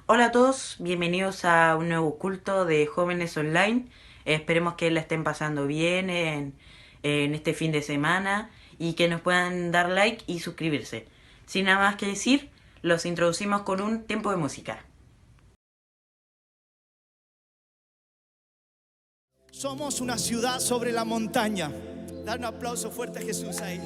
Hola a todos, bienvenidos a un nuevo culto de jóvenes online. Esperemos que la estén pasando bien en este fin de semana y que nos puedan dar like y suscribirse. Sin nada más que decir, los introducimos con un tiempo de música. Somos una ciudad sobre la montaña. Dar un aplauso fuerte a Jesús ahí.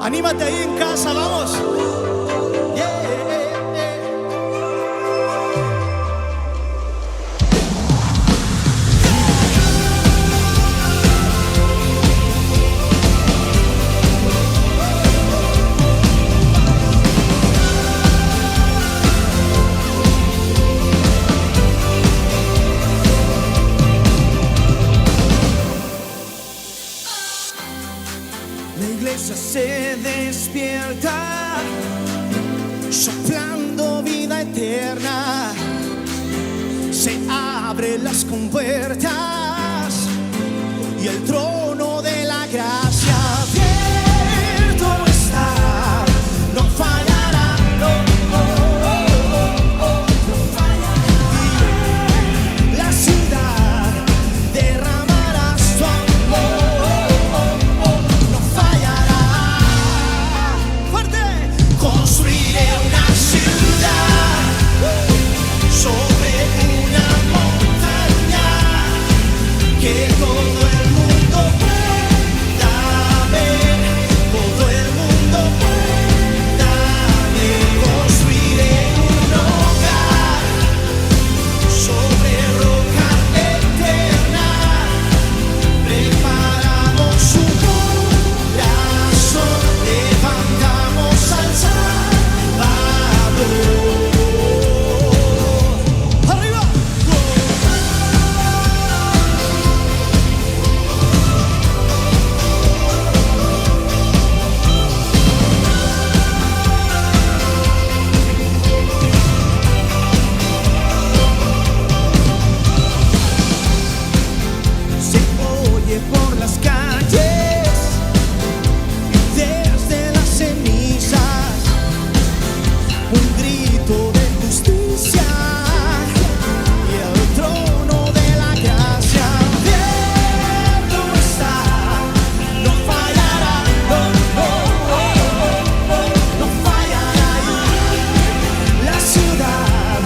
Anímate ahí en casa, vamos. Yeah, yeah, yeah. La iglesia se despierta, soplando vida eterna. Se abren las compuertas y el trono de la gracia abierto está. No fallará, no, no fallará. La ciudad derramará su amor. No fallará. Fuerte. Construiré una ciudad sobre una montaña que todo el mundo pueda ver, todo el mundo pueda ver. Construiré un hogar sobre roca eterna. Preparamos un corazón, levantamos al Salvador. ¡Arriba! Se oye por las calles desde las cenizas un grito de justicia y el trono de la gracia abierto está. No fallará, no fallará. La ciudad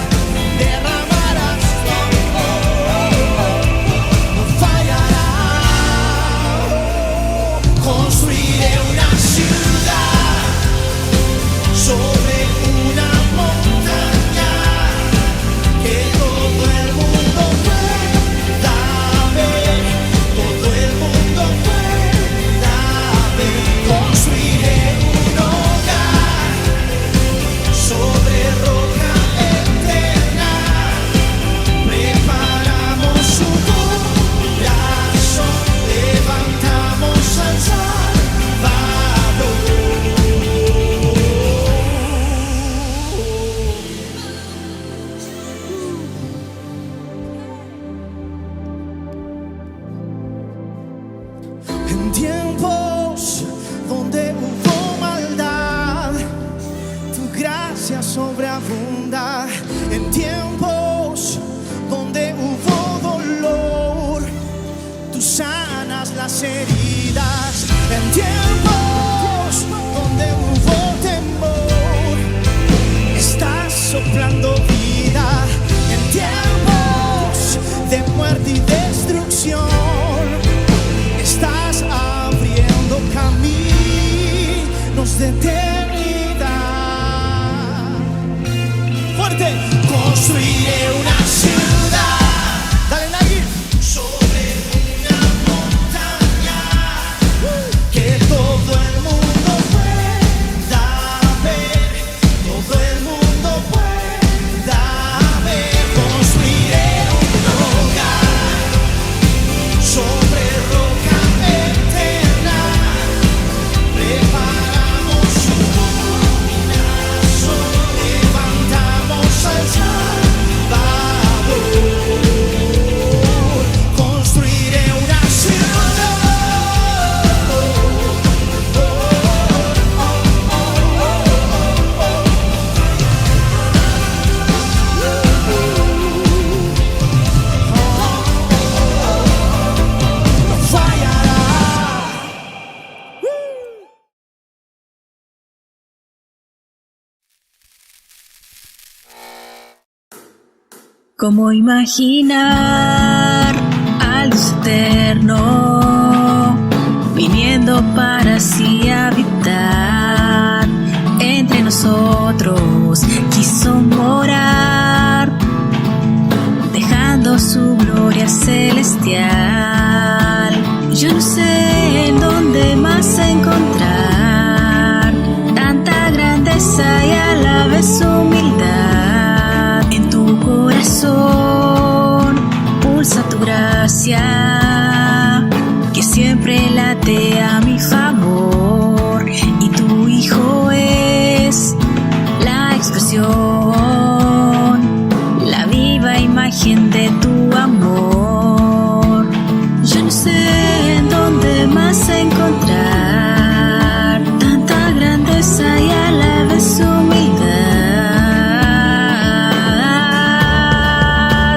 derramará su amor. No fallará. Construiré una ciudad sobre una montaña que todo el mundo pueda ver, todo el mundo pueda ver. Construiré un hogar sobre roca eterna. Preparamos un corazón, levantamos al Salvador. En tiempos donde hubo maldad, tu gracia sobreabunda. En tiempos donde hubo dolor, tú sanas las heridas. En tiempos donde hubo temor, estás soplando vida. En tiempos de muerte y destrucción, estás abriendo caminos de eternidad. Fuerte. Construiré una ciudad. Dale, Nagui. Sobre una montaña que todo el mundo pueda ver, todo el mundo pueda ver. Construiré un hogar sobre roca eterna. Preparamos un corazón, levantamos al Salvador. ¿Cómo imaginar al Dios eterno viniendo para así habitar entre nosotros? Quiso morar, dejando su gloria celestial. Yo no sé en dónde más encontrar tanta grandeza y a la vez humildad. En tu corazón pulsa tu gracia, que siempre late a mi favor, y tu Hijo es la expresión, la viva imagen de tu amor. Yo no sé en dónde más encontrar tanta grandeza y a la vez humildad.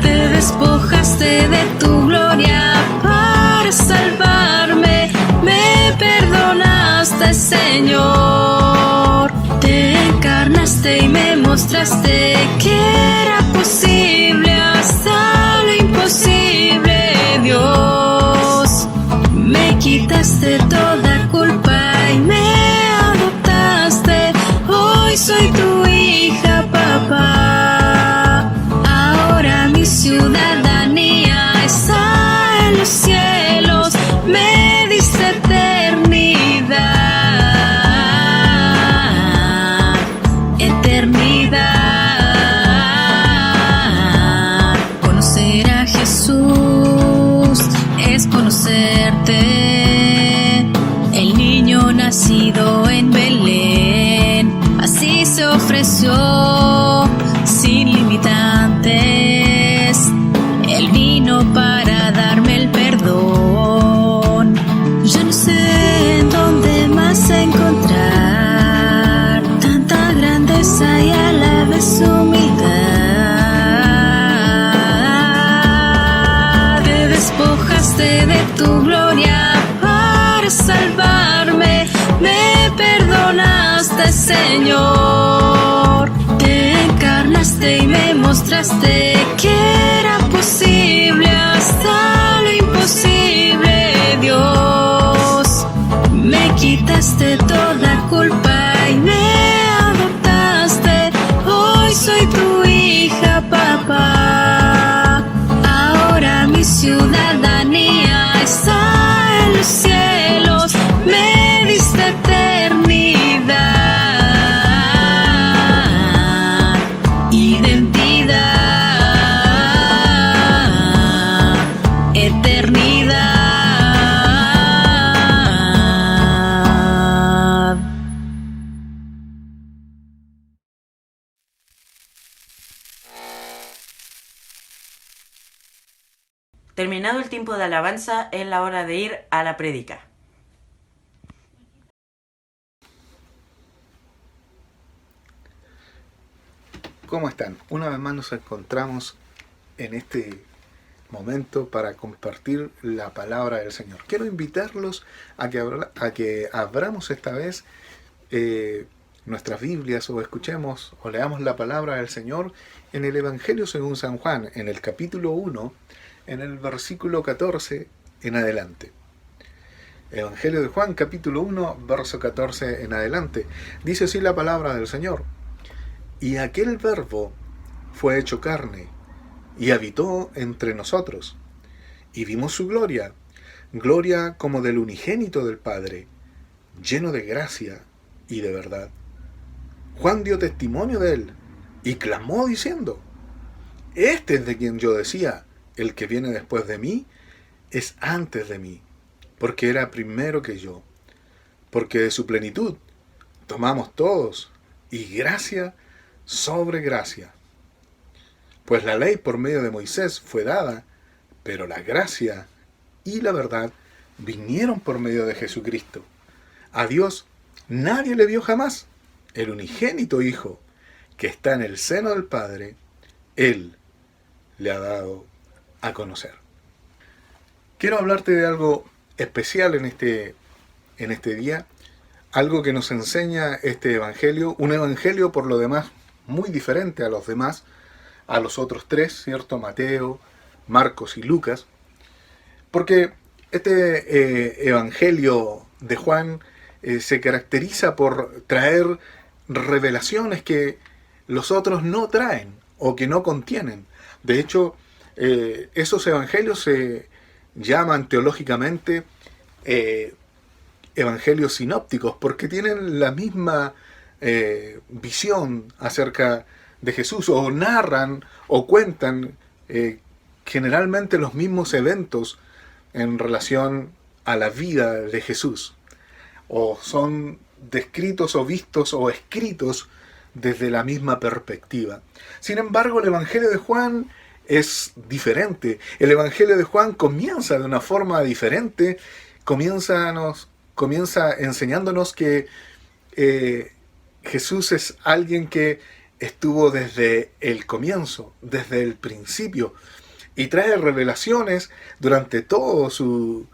Te despojaste de tu gloria para salvarme, me perdonaste, Señor. Te encarnaste y me mostraste que era posible hasta lo imposible, Dios. Me quitaste toda culpa y me adoptaste. Hoy soy tu hija, papá. Ahora mi ciudadanía está en los cielos. Me diste eternidad, eternidad. Conocer a Jesús es conocerte. El niño nacido en Belén así se ofreció sin limitantes. Él vino para darme el perdón. Yo no sé en dónde más encontrar tanta grandeza y a la vez humildad. Te despojaste de tu gloria para salvarme, me perdonaste, Señor. Te encarnaste y me mostraste que era posible hasta lo imposible, Dios. Me quitaste toda culpa y me adoptaste. Hoy soy tu hija, papá. Ahora mi ciudadanía está en los cielos. Me diste eternidad, identidad, eternidad. Terminado el tiempo de alabanza, es la hora de ir a la prédica. ¿Cómo están? Una vez más nos encontramos en este momento para compartir la palabra del Señor. Quiero invitarlos a que abramos esta vez nuestras Biblias o escuchemos o leamos la palabra del Señor en el Evangelio según San Juan, en el capítulo 1, en el versículo 14 en adelante. Evangelio de Juan, capítulo 1, verso 14 en adelante. Dice así la palabra del Señor. Y aquel Verbo fue hecho carne, y habitó entre nosotros. Y vimos su gloria, gloria como del unigénito del Padre, lleno de gracia y de verdad. Juan dio testimonio de él, y clamó diciendo, este es de quien yo decía, el que viene después de mí, es antes de mí, porque era primero que yo. Porque de su plenitud tomamos todos, y gracia sobre gracia. Pues la ley por medio de Moisés fue dada, pero la gracia y la verdad vinieron por medio de Jesucristo. A Dios nadie le vio jamás. El unigénito Hijo, que está en el seno del Padre, Él le ha dado a conocer. Quiero hablarte de algo especial en este día, algo que nos enseña este evangelio, un evangelio por lo demás muy diferente a los demás, a los otros tres, ¿cierto? Mateo, Marcos y Lucas, porque este Evangelio de Juan se caracteriza por traer revelaciones que los otros no traen o que no contienen. De hecho, esos evangelios se llaman teológicamente evangelios sinópticos porque tienen la misma visión acerca de Jesús, o narran o cuentan generalmente los mismos eventos en relación a la vida de Jesús, o son descritos o vistos o escritos desde la misma perspectiva. Sin embargo, el Evangelio de Juan es diferente. El Evangelio de Juan comienza de una forma diferente, comienza enseñándonos que Jesús es alguien que estuvo desde el comienzo, desde el principio, y trae revelaciones durante todo su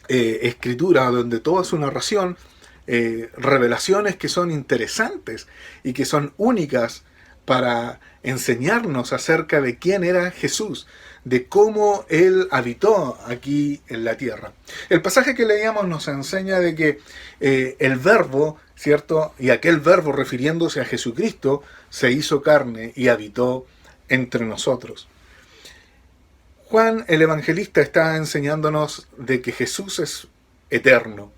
escritura, donde toda su narración, revelaciones que son interesantes y que son únicas para enseñarnos acerca de quién era Jesús, de cómo Él habitó aquí en la tierra. El pasaje que leíamos nos enseña de que el Verbo, ¿cierto? Y aquel Verbo, refiriéndose a Jesucristo, se hizo carne y habitó entre nosotros. Juan el Evangelista está enseñándonos de que Jesús es eterno,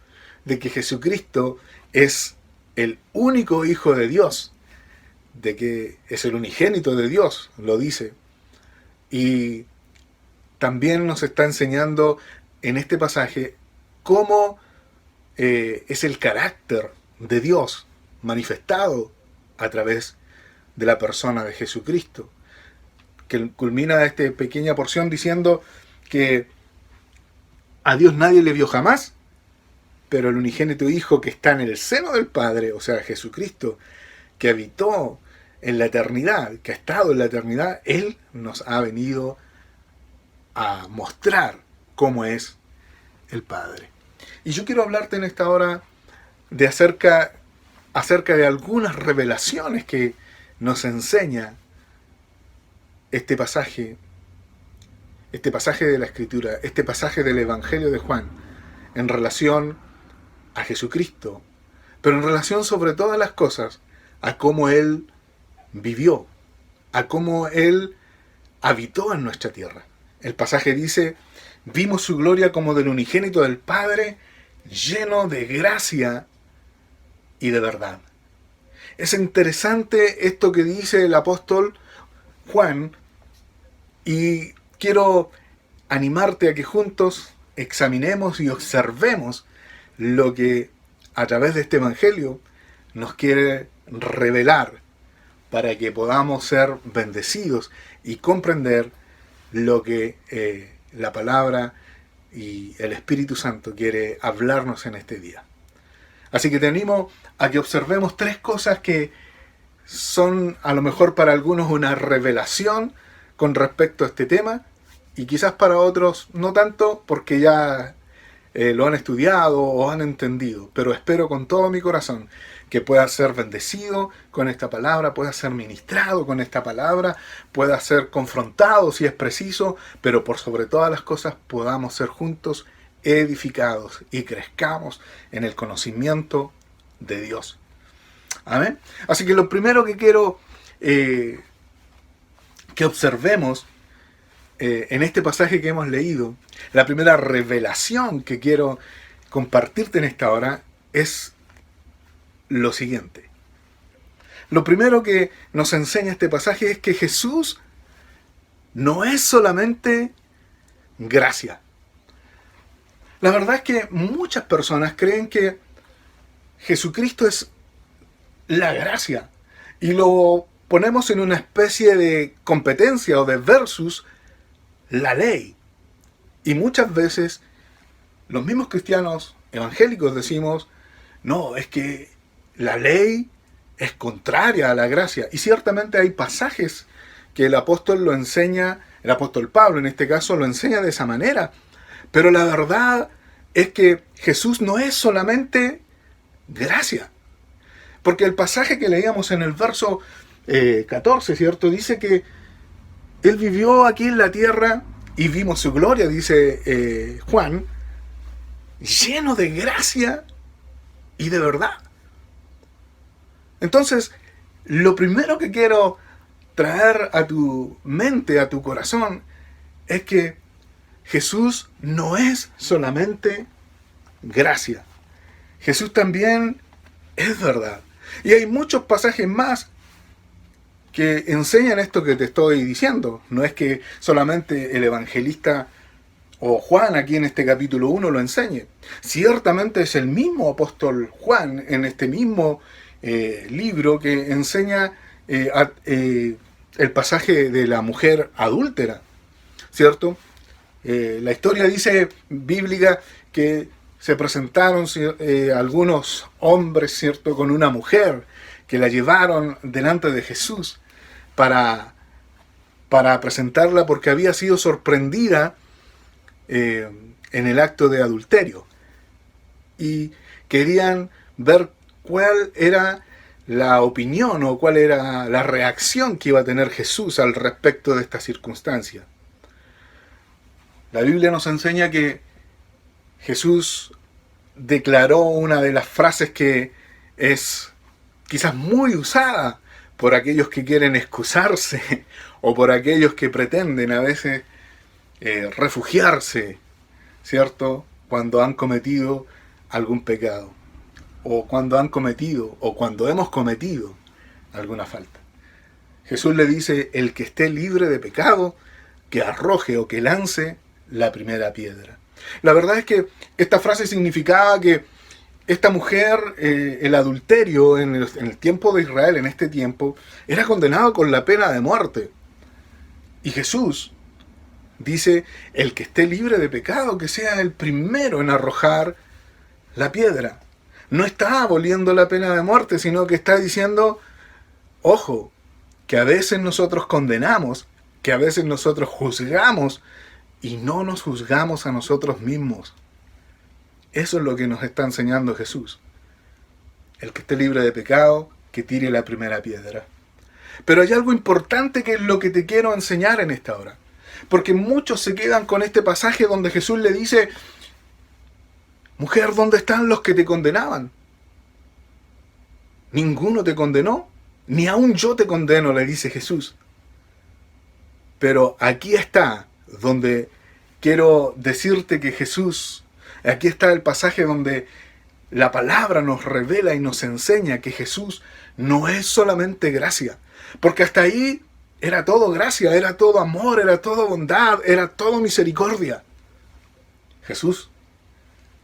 de que Jesucristo es el único Hijo de Dios, de que es el unigénito de Dios, lo dice. Y también nos está enseñando en este pasaje cómo es el carácter de Dios manifestado a través de la persona de Jesucristo, que culmina esta pequeña porción diciendo que a Dios nadie le vio jamás, pero el unigénito Hijo que está en el seno del Padre, o sea, Jesucristo, que habitó en la eternidad, que ha estado en la eternidad, Él nos ha venido a mostrar cómo es el Padre. Y yo quiero hablarte en esta hora de acerca de algunas revelaciones que nos enseña este pasaje de la Escritura, este pasaje del Evangelio de Juan, en relación a Jesucristo, pero en relación sobre todas las cosas a cómo Él vivió, a cómo Él habitó en nuestra tierra. El pasaje dice: vimos su gloria como del unigénito del Padre, lleno de gracia y de verdad. Es interesante esto que dice el apóstol Juan, y quiero animarte a que juntos examinemos y observemos lo que a través de este Evangelio nos quiere revelar, para que podamos ser bendecidos y comprender lo que la palabra y el Espíritu Santo quiere hablarnos en este día. Así que te animo a que observemos tres cosas que son a lo mejor para algunos una revelación con respecto a este tema, y quizás para otros no tanto, porque ya lo han estudiado o han entendido, pero espero con todo mi corazón que pueda ser bendecido con esta palabra, pueda ser ministrado con esta palabra, pueda ser confrontado si es preciso, pero por sobre todas las cosas podamos ser juntos edificados y crezcamos en el conocimiento de Dios. Amén. Así que lo primero que quiero que observemos en este pasaje que hemos leído, la primera revelación que quiero compartirte en esta hora es lo siguiente. Lo primero que nos enseña este pasaje es que Jesús no es solamente gracia. La verdad es que muchas personas creen que Jesucristo es la gracia y lo ponemos en una especie de competencia o de versus la ley. Y muchas veces los mismos cristianos evangélicos decimos: no, es que la ley es contraria a la gracia. Y ciertamente hay pasajes que el apóstol lo enseña, el apóstol Pablo en este caso lo enseña de esa manera. Pero la verdad es que Jesús no es solamente gracia. Porque el pasaje que leíamos en el verso 14, ¿cierto? Dice que Él vivió aquí en la tierra y vimos su gloria, dice Juan, lleno de gracia y de verdad. Entonces, lo primero que quiero traer a tu mente, a tu corazón, es que Jesús no es solamente gracia. Jesús también es verdad. Y hay muchos pasajes más que enseñan esto que te estoy diciendo. No es que solamente el evangelista o Juan aquí en este capítulo 1 lo enseñe. Ciertamente es el mismo apóstol Juan en este mismo libro que enseña el pasaje de la mujer adúltera, ¿cierto? La historia dice bíblica que se presentaron algunos hombres, ¿cierto?, con una mujer que la llevaron delante de Jesús para presentarla porque había sido sorprendida en el acto de adulterio. Y querían ver cuál era la opinión o cuál era la reacción que iba a tener Jesús al respecto de esta circunstancia. La Biblia nos enseña que Jesús declaró una de las frases que es quizás muy usada por aquellos que quieren excusarse o por aquellos que pretenden a veces refugiarse, ¿cierto?, cuando han cometido algún pecado o cuando han cometido o cuando hemos cometido alguna falta. Jesús le dice: el que esté libre de pecado, que arroje o que lance la primera piedra. La verdad es que esta frase significaba que esta mujer, el adulterio en el tiempo de Israel, en este tiempo, era condenado con la pena de muerte. Y Jesús dice: el que esté libre de pecado, que sea el primero en arrojar la piedra. No está aboliendo la pena de muerte, sino que está diciendo: ojo, que a veces nosotros condenamos, que a veces nosotros juzgamos y no nos juzgamos a nosotros mismos. Eso es lo que nos está enseñando Jesús. El que esté libre de pecado, que tire la primera piedra. Pero hay algo importante que es lo que te quiero enseñar en esta hora. Porque muchos se quedan con este pasaje donde Jesús le dice: mujer, ¿dónde están los que te condenaban? ¿Ninguno te condenó? Ni aún yo te condeno, le dice Jesús. Pero aquí está donde quiero decirte que Jesús, aquí está el pasaje donde la palabra nos revela y nos enseña que Jesús no es solamente gracia. Porque hasta ahí era todo gracia, era todo amor, era todo bondad, era todo misericordia. Jesús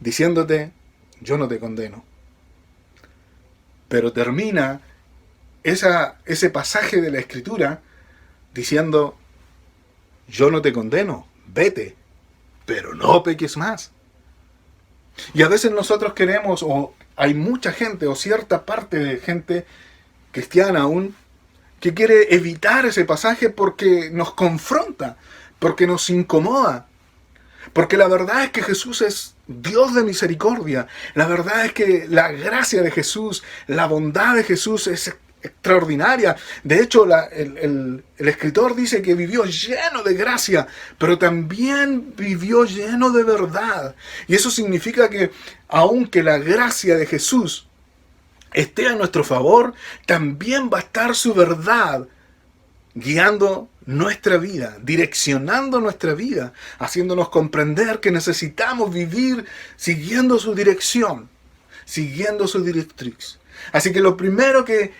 diciéndote: yo no te condeno. Pero termina ese pasaje de la Escritura diciendo: yo no te condeno, vete, pero no peques más. Y a veces nosotros queremos, o hay mucha gente, o cierta parte de gente cristiana aún, que quiere evitar ese pasaje porque nos confronta, porque nos incomoda. Porque la verdad es que Jesús es Dios de misericordia. La verdad es que la gracia de Jesús, la bondad de Jesús es extraordinaria. De hecho, el escritor dice que vivió lleno de gracia, pero también vivió lleno de verdad. Y eso significa que aunque la gracia de Jesús esté a nuestro favor, también va a estar su verdad guiando nuestra vida, direccionando nuestra vida, haciéndonos comprender que necesitamos vivir siguiendo su dirección, siguiendo su directriz. Así que lo primero que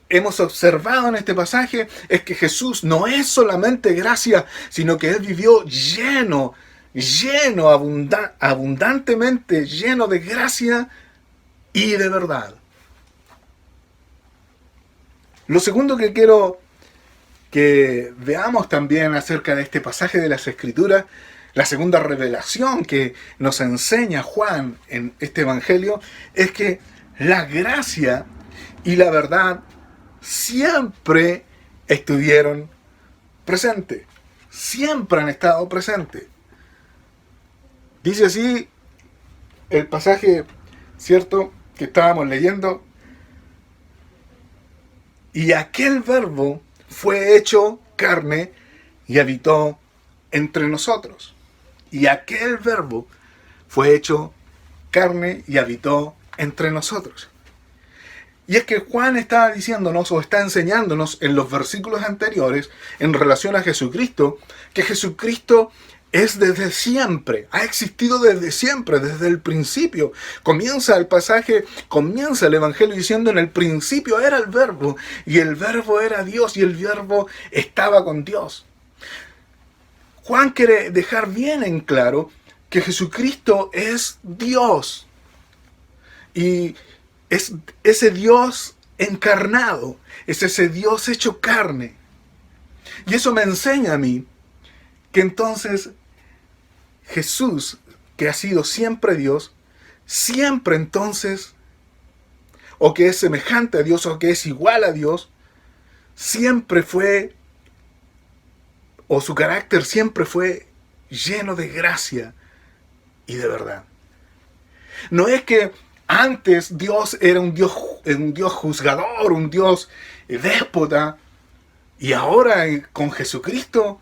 hemos observado en este pasaje es que Jesús no es solamente gracia, sino que Él vivió abundantemente lleno de gracia y de verdad. Lo segundo que quiero que veamos también acerca de este pasaje de las Escrituras, la segunda revelación que nos enseña Juan en este Evangelio, es que la gracia y la verdad siempre estuvieron presentes. Siempre han estado presentes. Dice así el pasaje, ¿cierto?, que estábamos leyendo. Y aquel verbo fue hecho carne y habitó entre nosotros. Y aquel verbo fue hecho carne y habitó entre nosotros. Y es que Juan está diciéndonos o está enseñándonos en los versículos anteriores en relación a Jesucristo, que Jesucristo es desde siempre, ha existido desde siempre, desde el principio. Comienza el pasaje, comienza el Evangelio diciendo: en el principio era el Verbo, y el Verbo era Dios, y el Verbo estaba con Dios. Juan quiere dejar bien en claro que Jesucristo es Dios, y es ese Dios encarnado, es ese Dios hecho carne. Y eso me enseña a mí que entonces Jesús, que ha sido siempre Dios, siempre entonces, o que es semejante a Dios, o que es igual a Dios, siempre fue, o su carácter siempre fue lleno de gracia y de verdad. No es que antes Dios era un Dios juzgador, un Dios déspota, y ahora con Jesucristo,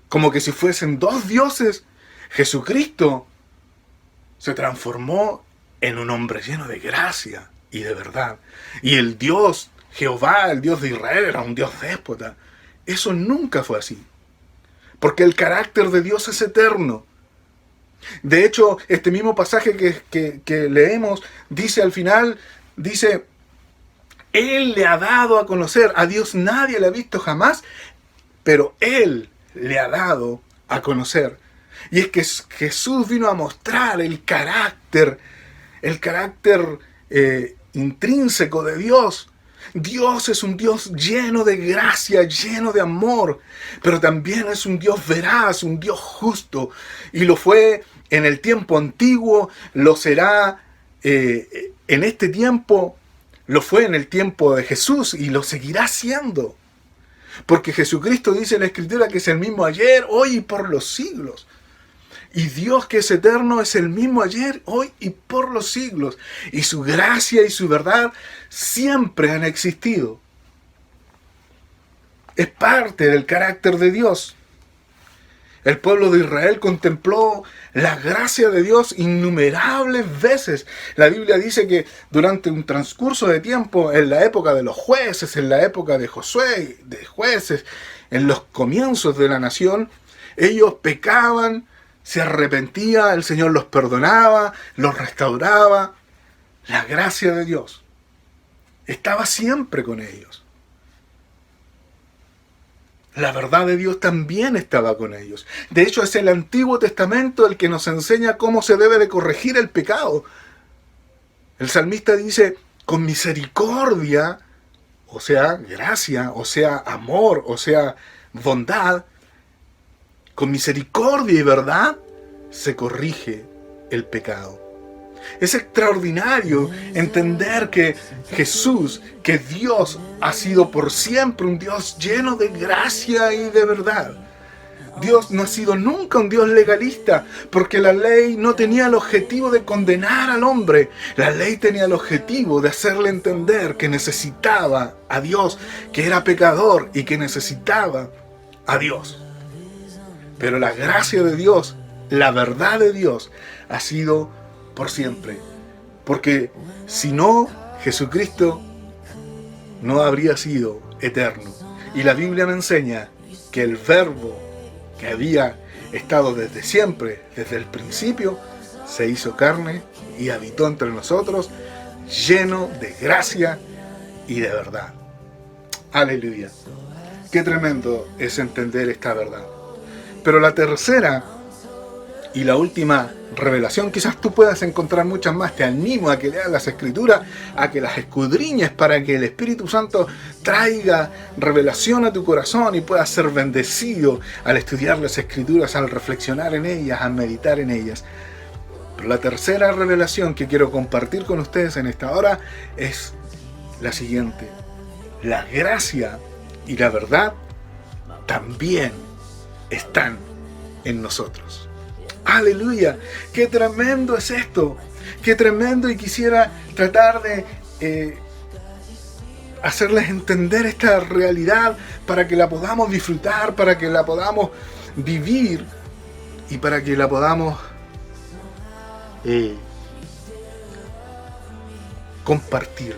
como que si fuesen dos dioses, Jesucristo se transformó en un hombre lleno de gracia y de verdad. Y el Dios, Jehová, el Dios de Israel, era un Dios déspota. Eso nunca fue así, porque el carácter de Dios es eterno. De hecho, este mismo pasaje que leemos dice al final, dice: Él le ha dado a conocer, a Dios nadie le ha visto jamás, pero Él le ha dado a conocer. Y es que Jesús vino a mostrar el carácter intrínseco de Dios. Dios es un Dios lleno de gracia, lleno de amor, pero también es un Dios veraz, un Dios justo. Y lo fue en el tiempo antiguo, lo será en este tiempo, lo fue en el tiempo de Jesús y lo seguirá siendo. Porque Jesucristo dice en la Escritura que es el mismo ayer, hoy y por los siglos. Y Dios, que es eterno, es el mismo ayer, hoy y por los siglos. Y su gracia y su verdad siempre han existido. Es parte del carácter de Dios. El pueblo de Israel contempló la gracia de Dios innumerables veces. La Biblia dice que durante un transcurso de tiempo, en la época de los jueces, en la época de Josué, de jueces, en los comienzos de la nación, ellos pecaban, se arrepentía, el Señor los perdonaba, los restauraba. La gracia de Dios estaba siempre con ellos. La verdad de Dios también estaba con ellos. De hecho, es el Antiguo Testamento el que nos enseña cómo se debe de corregir el pecado. El salmista dice: con misericordia, o sea, gracia, o sea, amor, o sea, bondad, con misericordia y verdad se corrige el pecado. Es extraordinario entender que Jesús, que Dios ha sido por siempre un Dios lleno de gracia y de verdad. Dios no ha sido nunca un Dios legalista, porque la ley no tenía el objetivo de condenar al hombre. La ley tenía el objetivo de hacerle entender que necesitaba a Dios, que era pecador y que necesitaba a Dios. Pero la gracia de Dios, la verdad de Dios, ha sido por siempre. Porque si no, Jesucristo no habría sido eterno. Y la Biblia me enseña que el Verbo que había estado desde siempre, desde el principio, se hizo carne y habitó entre nosotros, lleno de gracia y de verdad. Aleluya. Qué tremendo es entender esta verdad. Pero la tercera y la última revelación, quizás tú puedas encontrar muchas más, te animo a que leas las Escrituras, a que las escudriñes para que el Espíritu Santo traiga revelación a tu corazón y puedas ser bendecido al estudiar las Escrituras, al reflexionar en ellas, al meditar en ellas. Pero la tercera revelación que quiero compartir con ustedes en esta hora es la siguiente: la gracia y la verdad también están en nosotros. ¡Aleluya! ¡Qué tremendo es esto! ¡Qué tremendo! Y quisiera tratar de hacerles entender esta realidad para que la podamos disfrutar, para que la podamos vivir y para que la podamos compartir.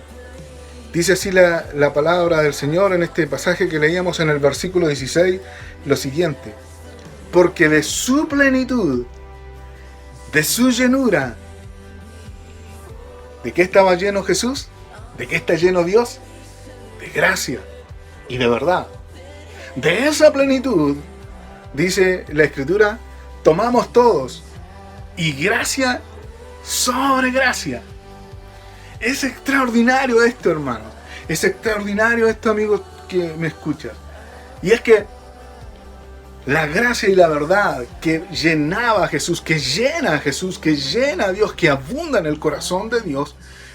Dice así la palabra del Señor en este pasaje que leíamos en el versículo 16, lo siguiente: porque de su plenitud, de su llenura, ¿de qué estaba lleno Jesús? ¿De qué está lleno Dios? De gracia y de verdad. De esa plenitud, dice la Escritura, tomamos todos, y gracia sobre gracia. Es extraordinario esto, hermanos. Es extraordinario esto, amigos que me escuchan. Y es que la gracia y la verdad que llenaba a Jesús, que llena a Jesús, que llena a Dios, que abunda en el corazón de Dios,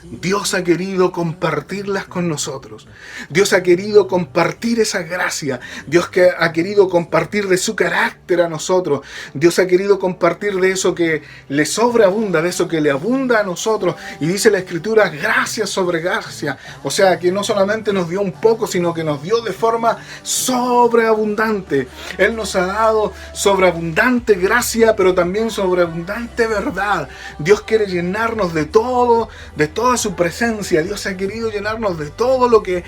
Dios ha querido compartirlas con nosotros. Dios ha querido compartir esa gracia. Dios ha querido compartir de su carácter a nosotros. Dios ha querido compartir de eso que le sobreabunda, de eso que le abunda a nosotros. Y dice la Escritura, gracia sobre gracia. O sea, que no solamente nos dio un poco, sino que nos dio de forma sobreabundante. Él nos ha dado sobreabundante gracia, pero también sobreabundante verdad. Dios quiere llenarnos de todo, de toda su presencia. Dios ha querido llenarnos de todo lo que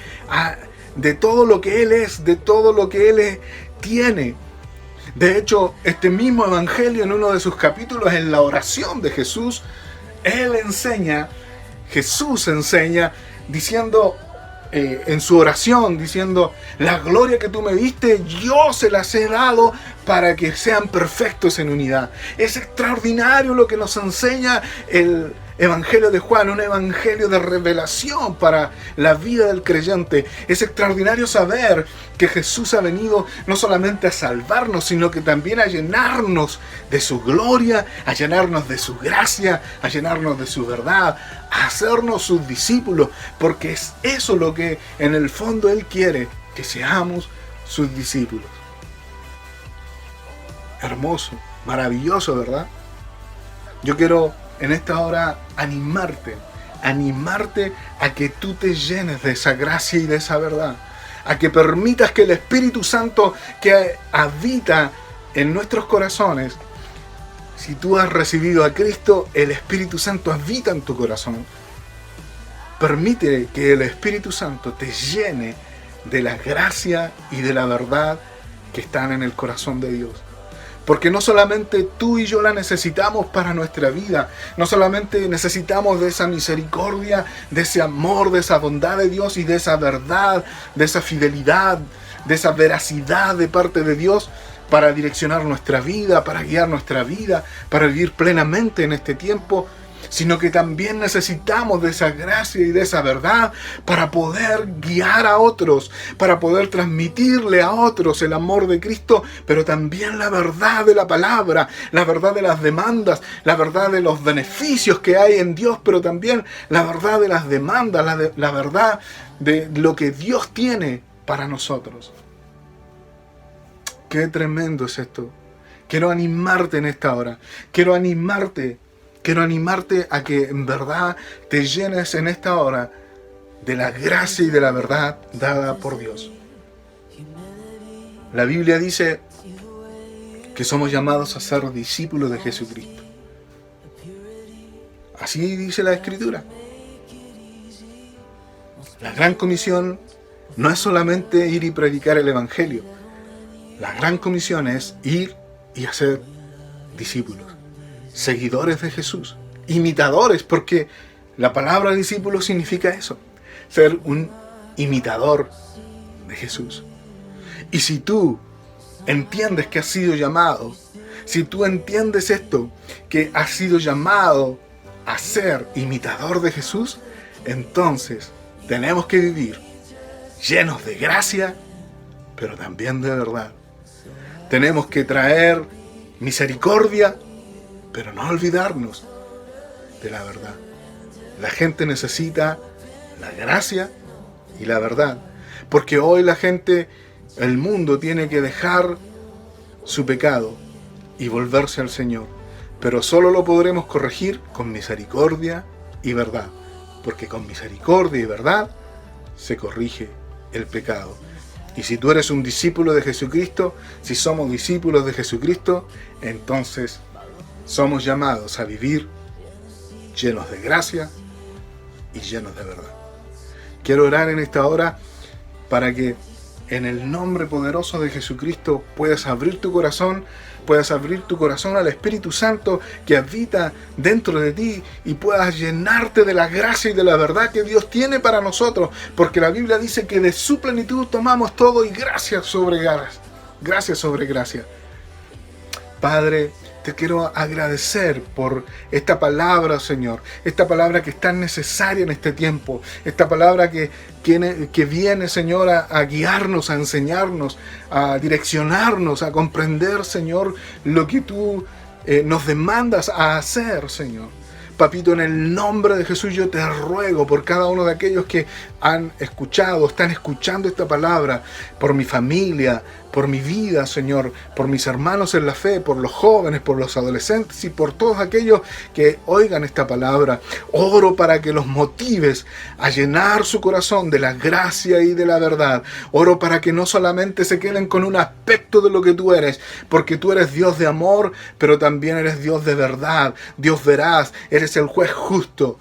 Él es, de todo lo que Él tiene. De hecho, este mismo evangelio, en uno de sus capítulos, en la oración de Jesús, Jesús enseña diciendo, en su oración, diciendo: la gloria que tú me diste, yo se las he dado para que sean perfectos en unidad. Es extraordinario lo que nos enseña el Evangelio de Juan, un evangelio de revelación para la vida del creyente. Es extraordinario saber que Jesús ha venido no solamente a salvarnos, sino que también a llenarnos de su gloria, a llenarnos de su gracia, a llenarnos de su verdad, a hacernos sus discípulos, porque es eso lo que en el fondo Él quiere, que seamos sus discípulos. Hermoso, maravilloso, ¿verdad? Yo quiero en esta hora animarte a que tú te llenes de esa gracia y de esa verdad, a que permitas que el Espíritu Santo que habita en nuestros corazones, si tú has recibido a Cristo, el Espíritu Santo habita en tu corazón. Permite que el Espíritu Santo te llene de la gracia y de la verdad que están en el corazón de Dios. Porque no solamente tú y yo la necesitamos para nuestra vida, no solamente necesitamos de esa misericordia, de ese amor, de esa bondad de Dios y de esa verdad, de esa fidelidad, de esa veracidad de parte de Dios para direccionar nuestra vida, para guiar nuestra vida, para vivir plenamente en este tiempo, sino que también necesitamos de esa gracia y de esa verdad para poder guiar a otros, para poder transmitirle a otros el amor de Cristo, pero también la verdad de la palabra, la verdad de las demandas, la verdad de los beneficios que hay en Dios, pero también la verdad de las demandas, la verdad de lo que Dios tiene para nosotros. Qué tremendo es esto. Quiero animarte en esta hora. Quiero animarte a que en verdad te llenes en esta hora de la gracia y de la verdad dada por Dios. La Biblia dice que somos llamados a ser discípulos de Jesucristo. Así dice la Escritura. La gran comisión no es solamente ir y predicar el Evangelio. La gran comisión es ir y hacer discípulos, seguidores de Jesús, imitadores, porque la palabra discípulo significa eso, ser un imitador de Jesús. Y si tú entiendes que has sido llamado, si tú entiendes esto, que has sido llamado a ser imitador de Jesús, entonces tenemos que vivir llenos de gracia, pero también de verdad. Tenemos que traer misericordia, pero no olvidarnos de la verdad. La gente necesita la gracia y la verdad, porque hoy el mundo tiene que dejar su pecado y volverse al Señor, pero solo lo podremos corregir con misericordia y verdad, porque con misericordia y verdad se corrige el pecado. Y si tú eres un discípulo de Jesucristo, si somos discípulos de Jesucristo, entonces somos llamados a vivir llenos de gracia y llenos de verdad. Quiero orar en esta hora para que en el nombre poderoso de Jesucristo puedas abrir tu corazón al Espíritu Santo que habita dentro de ti y puedas llenarte de la gracia y de la verdad que Dios tiene para nosotros, porque la Biblia dice que de su plenitud tomamos todo y gracia sobre gracia. Padre, te quiero agradecer por esta palabra, Señor, esta palabra que es tan necesaria en este tiempo, esta palabra que viene, Señor, a guiarnos, a enseñarnos, a direccionarnos, a comprender, Señor, lo que tú nos demandas a hacer, Señor. Papito, en el nombre de Jesús yo te ruego por cada uno de aquellos que han escuchado, están escuchando esta palabra, por mi familia, por mi vida, Señor, por mis hermanos en la fe, por los jóvenes, por los adolescentes y por todos aquellos que oigan esta palabra. Oro para que los motives a llenar su corazón de la gracia y de la verdad. Oro para que no solamente se queden con un aspecto de lo que tú eres, porque tú eres Dios de amor, pero también eres Dios de verdad, Dios veraz, eres el juez justo.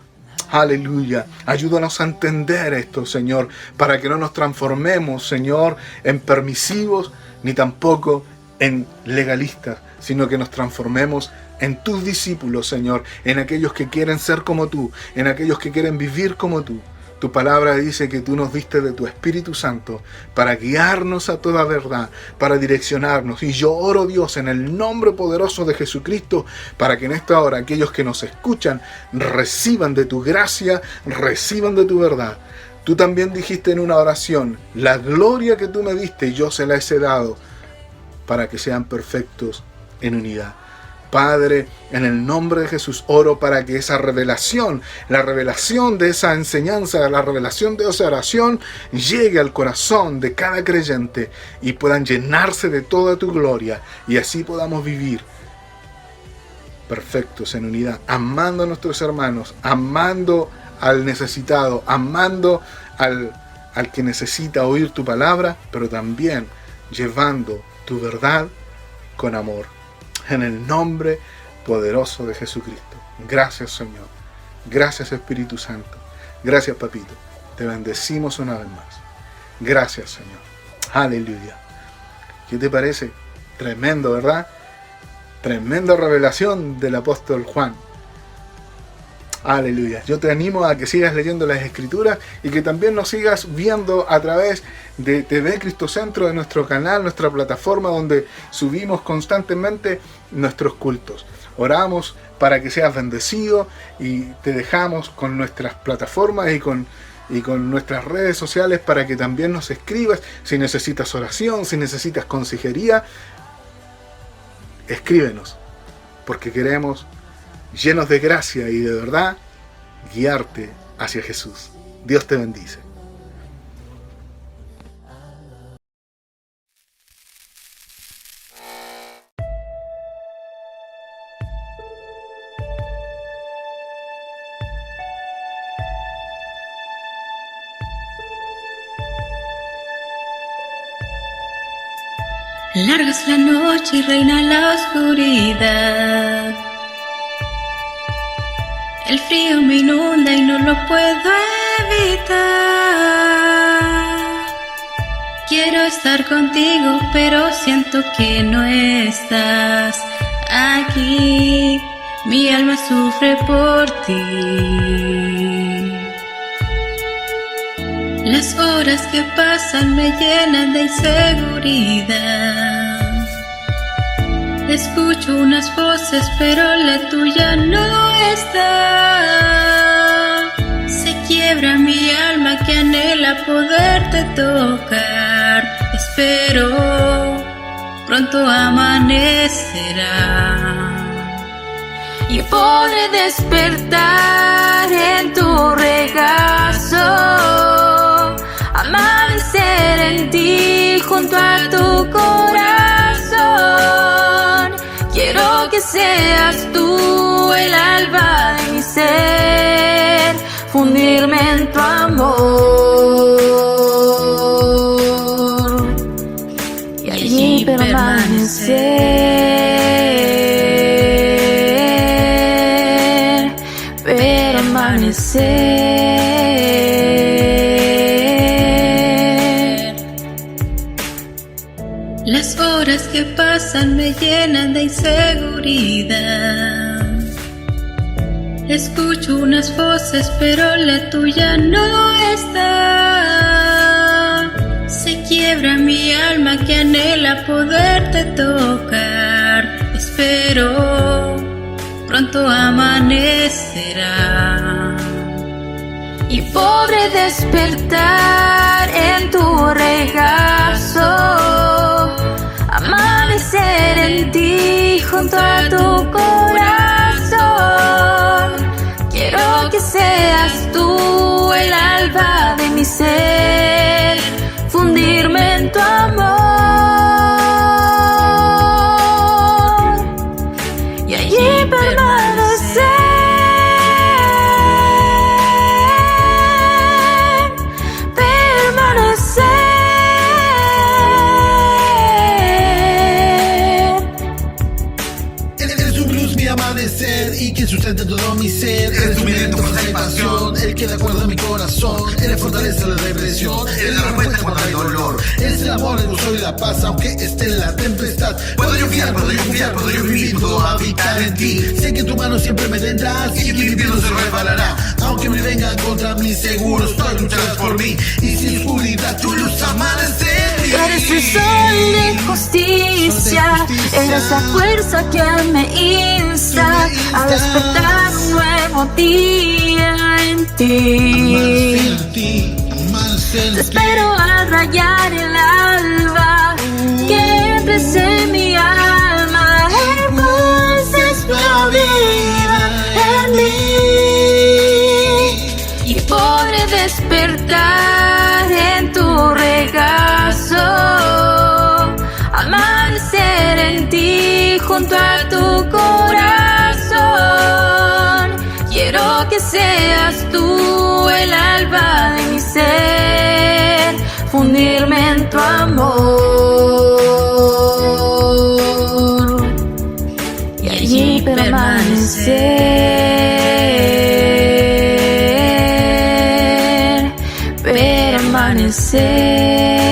Aleluya. Ayúdanos a entender esto, Señor, para que no nos transformemos, Señor, en permisivos ni tampoco en legalistas, sino que nos transformemos en tus discípulos, Señor, en aquellos que quieren ser como tú, en aquellos que quieren vivir como tú. Tu palabra dice que tú nos diste de tu Espíritu Santo para guiarnos a toda verdad, para direccionarnos. Y yo oro, Dios, en el nombre poderoso de Jesucristo, para que en esta hora aquellos que nos escuchan reciban de tu gracia, reciban de tu verdad. Tú también dijiste en una oración, la gloria que tú me diste yo se la he dado para que sean perfectos en unidad. Padre, en el nombre de Jesús oro para que esa revelación, la revelación de esa enseñanza, la revelación de esa oración llegue al corazón de cada creyente y puedan llenarse de toda tu gloria y así podamos vivir perfectos en unidad, amando a nuestros hermanos, amando al necesitado, amando al que necesita oír tu palabra, pero también llevando tu verdad con amor. En el nombre poderoso de Jesucristo. Gracias, Señor. Gracias, Espíritu Santo. Gracias, Papito. Te bendecimos una vez más. Gracias, Señor. Aleluya. ¿Qué te parece? Tremendo, ¿verdad? Tremenda revelación del apóstol Juan. Aleluya. Yo te animo a que sigas leyendo las Escrituras y que también nos sigas viendo a través de TV Cristocentro, de nuestro canal, nuestra plataforma donde subimos constantemente nuestros cultos. Oramos para que seas bendecido y te dejamos con nuestras plataformas y con nuestras redes sociales para que también nos escribas. Si necesitas oración, si necesitas consejería, escríbenos, porque queremos, llenos de gracia y de verdad, guiarte hacia Jesús. Dios te bendice. Larga es la noche y reina la oscuridad. El frío me inunda y no lo puedo evitar. Quiero estar contigo, pero siento que no estás aquí. Mi alma sufre por ti. Las horas que pasan me llenan de inseguridad. Escucho unas voces, pero la tuya no está. Se quiebra mi alma que anhela poderte tocar. Espero, pronto amanecerá y podré despertar en tu regazo, amanecer en ti junto a tu corazón. Quiero que seas tú el alba de mi ser, fundirme en tu amor. permanecer. Las horas que pasan me llenan de inseguridad. Escucho unas voces, pero la tuya no está. Se quiebra mi alma que anhela poderte tocar. Espero, pronto amanecerá. Y podré despertar en tu regazo, amanecer en ti junto a tu corazón. Quiero que seas tú el alba de mi ser, fundirme en tu amor y allí permanecer. Y que sustenta todo mi ser. Eres mi lento, fuerza y pasión, el que de acuerdo a mi corazón. Eres fortaleza de la depresión, eres la respuesta cuando hay dolor. Eres el amor, el gozo y la paz, aunque esté en la tempestad. Puedo yo confiar, puedo yo vivir, puedo habitar en ti. Sé que tu mano siempre me tendrás y que mi pie no se resbalará. Aunque me vengan contra mí, seguro estoy, lucharás por mí. Y sin oscuridad tu luz amanecer. Eres el sol de justicia, eres la fuerza que me insta a despertar un nuevo día en ti. Te espero al rayar el alba, que entres en mi alma, impulses la vida en mí. Y podré despertar en tu regazo, amanecer en ti junto a tu corazón. Quiero que seas tú el alba de mi ser, fundirme en tu amor y allí permanecer, permanecer.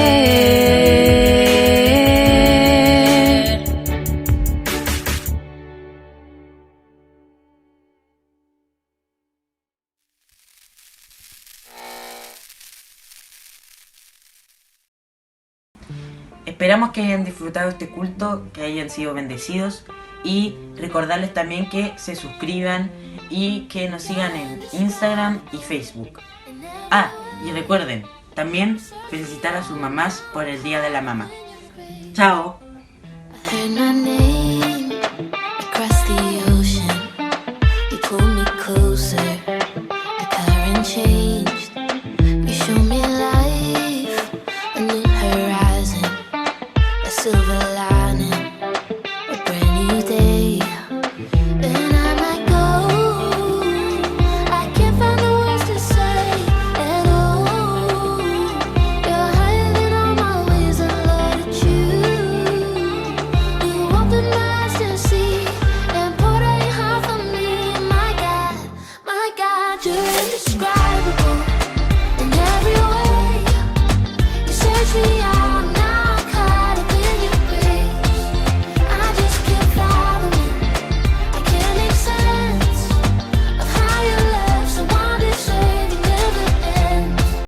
Esperamos que hayan disfrutado este culto, que hayan sido bendecidos y recordarles también que se suscriban y que nos sigan en Instagram y Facebook. Ah, y recuerden, también felicitar a sus mamás por el Día de la Mamá. ¡Chao!